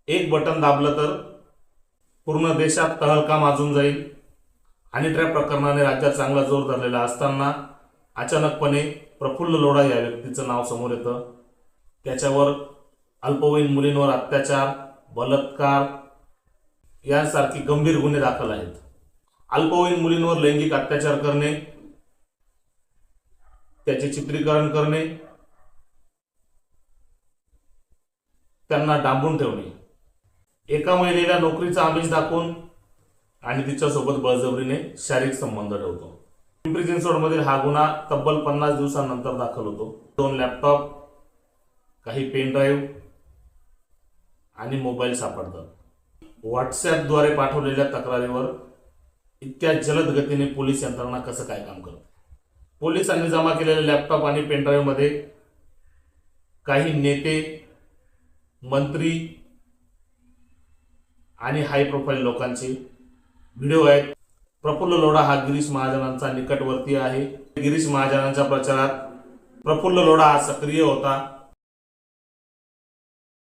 एक बटन दाबलं तर पूर्ण देशात तहलका माजून जाईल। हनी ट्रॅप प्रकरणाने राज्यात चांगला जोर धरलेला असताना अचानकपणे प्रफुल्ल लोढा या व्यक्तीचं नाव समोर येतं। त्याच्यावर अल्पवयीन मुलींवर अत्याचार, बलात्कार यांसारखी गंभीर गुन्हे दाखल आहेत। अल्पवयीन मुलींवर लैंगिक अत्याचार करणे, त्याचे चित्रीकरण करणे, त्यांना डांबून ठेवणे, एका महिलेला नोकरीचा आमिष दाखवून आणि तिच्यासोबत बळजबरीने शारीरिक संबंध ठेवतो। पिंपरी चिंचवडमधील हा गुन्हा तब्बल 50 दिवसांनंतर दाखल होतो। 2 लॅपटॉप, काही पेन ड्राईव्ह आणि मोबाईल सापडतात। व्हॉट्सॲपद्वारे पाठवलेल्या तक्रारीवर इतक्या जलद गतीने पोलीस यंत्रणा कसं काय काम करते? पोलिसांनी जमा केलेले लॅपटॉप आणि पेन ड्राईव्ह मध्ये काही नेते, मंत्री आणि हाय प्रोफाईल लोकांचे व्हिडिओ आहेत। प्रफुल्ल लोढा हा गिरीश महाजनांचा निकटवर्ती आहे। गिरीश महाजनांच्या प्रचारात प्रफुल्ल लोढा हा सक्रिय होता।